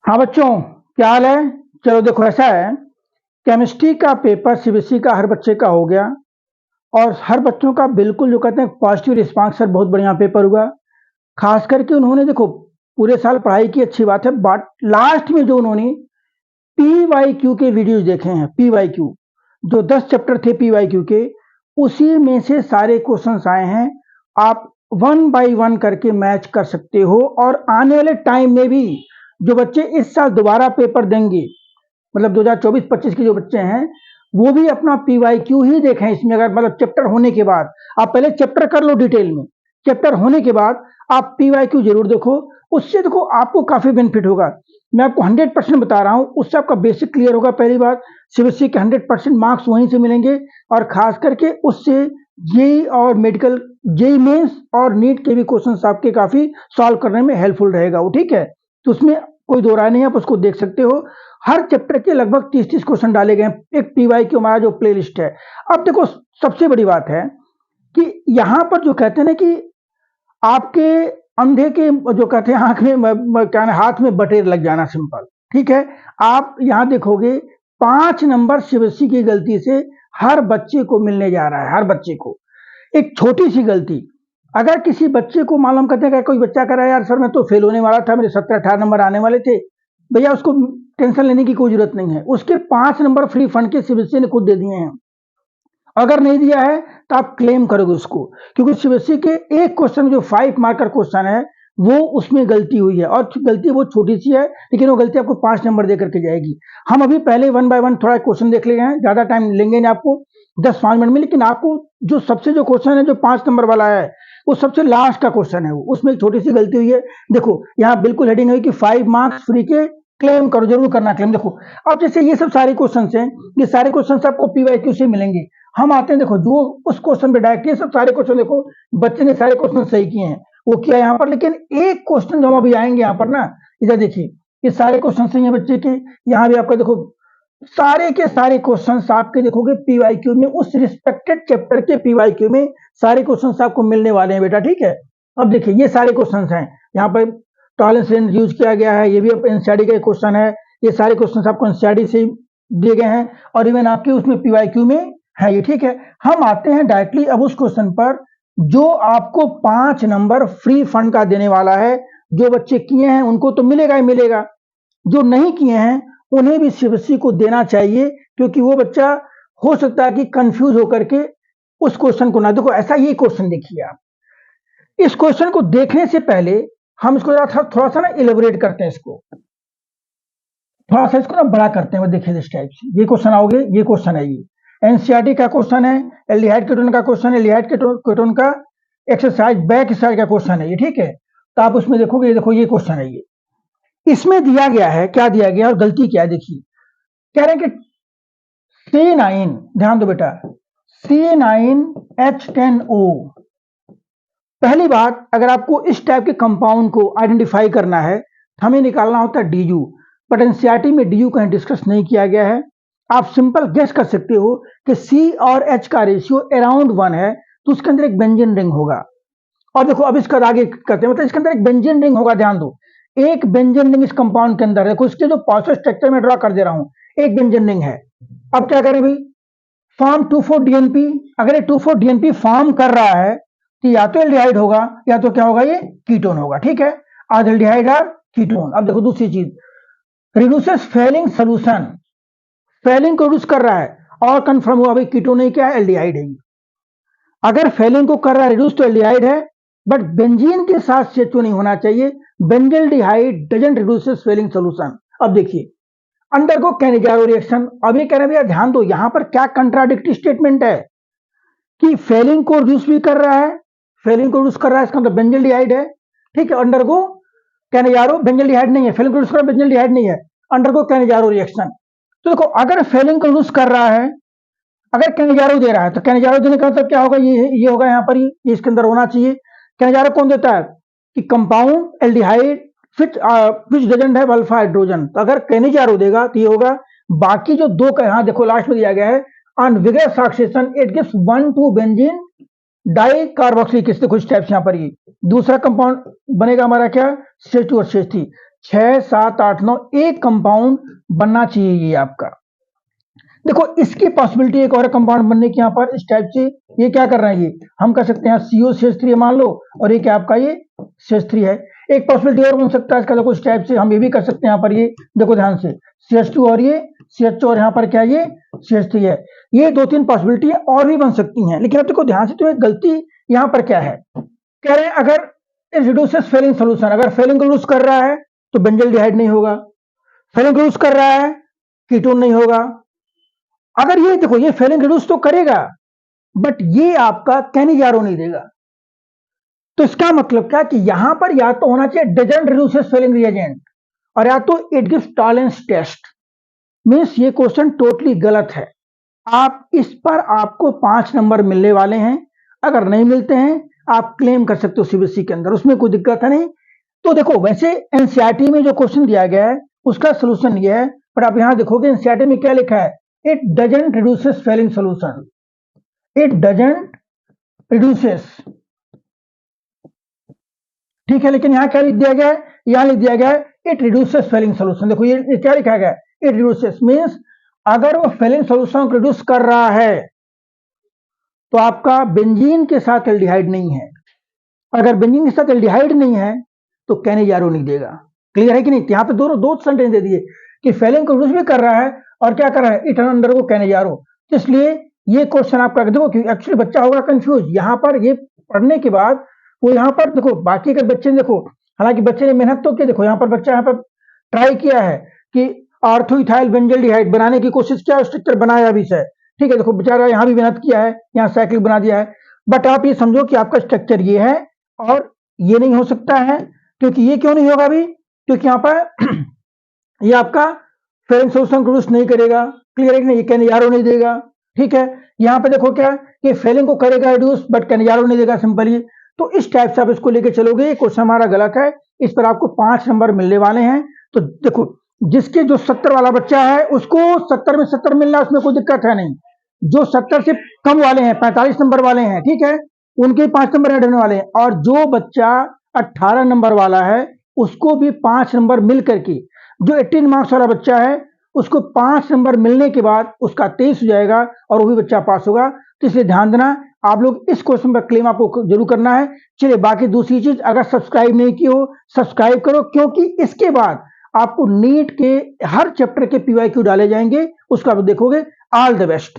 हाँ बच्चों, क्या हाल है? चलो देखो, ऐसा है, केमिस्ट्री का पेपर सीबीएसई का हर बच्चे का हो गया और हर बच्चों का बिल्कुल जो कहते हैं पॉजिटिव रिस्पांस, सर बहुत बढ़िया पेपर हुआ। खास करके उन्होंने देखो पूरे साल पढ़ाई की, अच्छी बात है, बट लास्ट में जो उन्होंने पीवाईक्यू के वीडियोस देखे हैं, पीवाईक्यू जो 10 चैप्टर थे पीवाईक्यू के, उसी में से सारे क्वेश्चंस आए हैं। आप वन बाय वन करके मैच कर सकते हो और आने वाले टाइम में भी जो बच्चे इस साल दोबारा पेपर देंगे, मतलब 2024-25 के जो बच्चे हैं, वो भी अपना पीवाईक्यू ही देखें इसमें। अगर मतलब चैप्टर होने के बाद आप पहले चैप्टर कर लो डिटेल में, चैप्टर होने के बाद आप पीवाईक्यू जरूर देखो। उससे देखो आपको काफी बेनिफिट होगा। मैं आपको 100% बता रहा हूं, उससे आपका बेसिक क्लियर होगा। पहली बात, सीबीएसई के 100% मार्क्स वहीं से मिलेंगे और खास करके उससे जेई और मेडिकल, जेई मेंस और नीट के भी क्वेश्चन आपके काफी सॉल्व करने में हेल्पफुल रहेगा वो, ठीक है। तो उसमें कोई दो राय नहीं, आप उसको देख सकते हो। हर चैप्टर के लगभग 30-30 क्वेश्चन डाले गए हैं एक पीवाईक्यू हमारा जो प्लेलिस्ट है। अब देखो, सबसे बड़ी बात है कि यहां पर जो कहते हैं ना कि आपके अंधे के जो कहते हैं आंख में क्या ना, हाथ में बटेर लग जाना, सिंपल, ठीक है। आप यहां देखोगे 5 नंबर सीबीएसई की गलती से हर बच्चे को मिलने जा रहा है, हर बच्चे को। एक छोटी सी गलती, अगर किसी बच्चे को मालूम करते हैं, कोई बच्चा कह रहा है यार सर मैं तो फेल होने वाला था, मेरे 17-18 नंबर आने वाले थे, भैया उसको टेंशन लेने की कोई जरूरत नहीं है। उसके 5 नंबर फ्री फंड के सीबीएसई ने खुद दे दिए हैं। अगर नहीं दिया है तो आप क्लेम करोगे उसको, क्योंकि सीबीएसई के एक क्वेश्चन जो 5 मार्कर क्वेश्चन है, वो उसमें गलती हुई है और गलती बहुत छोटी सी है, लेकिन वो गलती आपको 5 नंबर दे करके जाएगी। हम अभी पहले वन बाय वन थोड़ा क्वेश्चन देख ले हैं, ज्यादा टाइम लेंगे नहीं आपको, 10-5 मिनट में। लेकिन आपको जो सबसे जो क्वेश्चन है जो 5 नंबर वाला है, वो सबसे लास्ट का क्वेश्चन है, वो उसमें एक छोटी सी गलती हुई है। देखो यहाँ बिल्कुल हेडिंग है कि 5 मार्क्स फ्री के, क्लेम करो, जरूर करना क्लेम। देखो अब जैसे ये सब सारे क्वेश्चन हैं, ये सारे क्वेश्चन आपको पीवाईक्यू से मिलेंगे। हम आते हैं, देखो जो उस क्वेश्चन पे डायरेक्ट, ये सब सारे क्वेश्चन देखो बच्चे ने सारे क्वेश्चन सही किए हैं, वो किया यहाँ पर। लेकिन एक क्वेश्चन जो हम अभी आएंगे यहाँ पर ना, इधर देखिए, ये सारे क्वेश्चन सही है बच्चे के। यहाँ भी आपका देखो सारे के सारे क्वेश्चंस आपके देखोगे पीवाईक्यू में, उस रिस्पेक्टेड चैप्टर के पीवाईक्यू में सारे क्वेश्चंस आपको मिलने वाले हैं बेटा, ठीक है। अब देखिए ये सारे क्वेश्चंस हैं, यहाँ पर टॉलरेंस रेंज यूज किया गया है, ये भी एनसीईआरटी का क्वेश्चन है। ये सारे क्वेश्चंस आपको एनसीईआरटी से दिए गए हैं और इवन आपके उसमें पीवाईक्यू में है ये, ठीक है। हम आते हैं डायरेक्टली अब उस क्वेश्चन पर जो आपको 5 नंबर फ्री फंड का देने वाला है। जो बच्चे किए हैं उनको तो मिलेगा ही मिलेगा, जो नहीं किए हैं उन्हें भी सीबीएसई को देना चाहिए, क्योंकि वो बच्चा हो सकता है कि कंफ्यूज होकर के उस क्वेश्चन को ना देखो। ऐसा ये क्वेश्चन देखिए आप, इस क्वेश्चन को देखने से पहले हम इसको थोड़ा सा ना इलेबोरेट करते हैं, इसको थोड़ा सा इसको ना बड़ा करते हैं। देखिए इस टाइप से ये क्वेश्चन आओगे, ये क्वेश्चन है, ये एनसीईआरटी का क्वेश्चन है, एल्डिहाइड कीटोन का क्वेश्चन है, एल्डिहाइड कीटोन का एक्सरसाइज बैक स्टाइल का क्वेश्चन है ये, ठीक है। तो आप उसमें देखोगे, ये देखो ये क्वेश्चन है, ये इसमें दिया गया है, क्या दिया गया और गलती क्या है देखिए। कह रहे हैं कि C9, ध्यान दो बेटा, C9H10O। पहली बात, अगर आपको इस टाइप के कंपाउंड को आइडेंटिफाई करना है, हमें निकालना होता है डीयू, बट एनसीईआरटी में डीयू कहीं डिस्कस नहीं किया गया है। आप सिंपल गेस कर सकते हो कि सी और एच का रेशियो अराउंड 1 है, तो उसके अंदर एक बेंजीन रिंग होगा। और देखो अब इसका आगे करते हैं, मतलब इसके अंदर एक बेंजीन रिंग होगा, ध्यान दो, एक बेंजीन रिंग इस कंपाउंड के अंदर है। देखो इसके जो पॉजिटिव स्ट्रक्चर में ड्रॉ कर दे रहा हूं, एक बेंजीन रिंग है। अब क्या करें भाई, फॉर्म 2,4-DNP। अगर ये 2,4-DNP फॉर्म कर रहा है तो या तो एल्डिहाइड होगा या तो क्या होगा, ये कीटोन होगा, ठीक है। आज एल्डिहाइड और कीटोन। अब देखो दूसरी चीज, रिड्यूसेस फेलिंग सोल्यूशन, फेलिंग को रिड्यूस कर रहा है और कंफर्म हुआ भाई कीटोन नहीं, क्या है, एल्डिहाइड है। अगर फेलिंग को कर रहा है रिड्यूस तो एल्डिहाइड है, बट बेंजीन के साथ CH2 नहीं होना चाहिए। Benzaldehyde doesn't reduces Fehling solution. अब देखिए अंडरगो कैनिजारो रिएक्शन। अब ये कह रहे हैं भैया ध्यान दो, यहां पर क्या कंट्राडिक्टरी स्टेटमेंट है कि फेलिंग को रिड्यूस भी कर रहा है, फेलिंग को रिड्यूस कर रहा है, इसका मतलब बेंजल्डिहाइड है, ठीक है। अंडरगो कैनिजारो, बेंजल्डिहाइड नहीं है, फेलिंग को रिड्यूस कर रहा है, बेंजल्डिहाइड नहीं है, अंडरगो कैनिजारो रिएक्शन। तो देखो अगर फेलिंग को रिड्यूस कर रहा है, अगर कैनिजारो दे रहा है, तो कैनिजारो देने का मतलब क्या होगा, ये होगा यहाँ पर, ये इसके अंदर होना चाहिए। कैनिजारो कौन देता है कि compound aldehyde which doesn't have alpha hydrogen. तो अगर कैनिजारो देगा तो ये होगा। बाकी जो दो का यहाँ देखो लास्ट में दिया गया है, on vigorous oxidation it gives 1,2 benzene di carboxylic acid. कुछ टाइप्स यहाँ पर, ये दूसरा कंपाउंड बनेगा हमारा क्या, CH2 और CH3। 6, 7, 8, 9 एक कंपाउंड बनना चाहिए ये आपका। देखो इसकी पॉसिबिलिटी एक और कंपाउंड बनने की यहाँ पर इस टाइप से, ये क्या कर रहा है, ये हम कर सकते हैं CO मान लो, और ये क्या आपका ये CH3 है। एक पॉसिबिलिटी और बन सकता है इसका, देखो इस टाइप से हम ये भी कर सकते हैं यहाँ पर, ये देखो ध्यान से CH2 और ये CH2 और यहाँ पर क्या ये CH3 है। ये 2-3 पॉसिबिलिटी और भी बन सकती हैं, लेकिन अब देखो ध्यान से, तो एक गलती यहाँ पर क्या है, कह रहे हैं अगर इट रिड्यूसेस फेलिंग सोल्यूशन, अगर फेलिंग रिड्यूस कर रहा है तो बेंजल्डिहाइड नहीं होगा, फेलिंग रिड्यूस कर रहा है कीटोन नहीं होगा। अगर ये देखो ये फेलिंग रिड्यूस तो करेगा बट ये आपका कैनिजारो नहीं देगा। तो इसका मतलब क्या कि यहां पर या तो होना चाहिए डजंट रिड्यूसेस फेलिंग रिएजेंट, और या तो it gives tolerance test. Means ये क्वेश्चन टोटली गलत है। आप इस पर आपको 5 नंबर मिलने वाले हैं। अगर नहीं मिलते हैं आप क्लेम कर सकते हो CBSE के अंदर, उसमें कोई दिक्कत है नहीं। तो देखो वैसे एनसीईआरटी में जो क्वेश्चन दिया गया है उसका सोल्यूशन ये है, पर आप यहां देखोगे एनसीईआरटी में क्या लिखा है, it doesn't reduces Fehling solution, it doesn't reduces, ठीक है। लेकिन यहां क्या लिख दिया गया है, यहां लिख दिया गया है इट रिड्यूसेस फेलिंग सोल्यूशन। देखो ये क्या लिखा गया है, इट रिड्यूसेस मींस अगर वो फेलिंग सोल्यूशन को रिड्यूस कर रहा है तो आपका बेंजीन के साथ एल्डिहाइड नहीं है। अगर बेंजीन के साथ एल्डिहाइड नहीं है तो कैनिजारो नहीं देगा। क्लियर है कि नहीं? यहाँ पे दोनों दो सेंटेंस दे दिए कि फेलिंग को रिड्यूस भी कर रहा है और क्या कर रहा है, इट अंडर को कैनिजारो। तो इसलिए ये क्वेश्चन आपका देखो कि एक्चुअली बच्चा होगा कंफ्यूज यहाँ पर, ये पढ़ने के बाद वो यहाँ पर देखो बाकी के बच्चे ने देखो, हालांकि बच्चे ने मेहनत तो की, देखो यहाँ पर बच्चा यहाँ पर ट्राई किया है कि ऑर्थोइथाइल बेंजल्डिहाइड बनाने की कोशिश किया, स्ट्रक्चर बनाया भी है, ठीक है। देखो बेचारा यहाँ भी मेहनत किया है, यहाँ साइक्लिक बना दिया है। बट आप ये समझो कि आपका स्ट्रक्चर ये है और ये नहीं हो सकता है, क्योंकि ये क्यों नहीं होगा अभी, क्योंकि यहाँ पर ये आपका फेलिंग सोल्यूशन प्रोड्यूस नहीं करेगा। क्लियर है कि नहीं? ये कैनिजारो नहीं देगा, ठीक है। यहाँ पे देखो क्या कि फेलिंग को करेगा रिड्यूस बट कैनिजारो नहीं देगा, सिंपली। तो इस टाइप से आप इसको लेके चलोगे, ये क्वेश्चन हमारा गलत है, इस पर आपको 5 नंबर मिलने वाले हैं। तो देखो जिसके जो 70 वाला बच्चा है उसको 70 में 70 मिलना, उसमें कोई दिक्कत है नहीं। जो 70 से कम वाले हैं, 45 नंबर वाले हैं, ठीक है, उनके 5 नंबर ऐड होने वाले हैं। और जो बच्चा 18 नंबर वाला है उसको भी 5 नंबर मिल करके, जो 18 मार्क्स वाला बच्चा है उसको 5 नंबर मिलने के बाद उसका 23 हो जाएगा और वो भी बच्चा पास होगा। तो इसलिए ध्यान देना, आप लोग इस क्वेश्चन पर क्लेम आपको जरूर करना है। चलिए बाकी दूसरी चीज, अगर सब्सक्राइब नहीं की हो सब्सक्राइब करो, क्योंकि इसके बाद आपको नीट के हर चैप्टर के PYQ डाले जाएंगे, उसका आप देखोगे। All the best.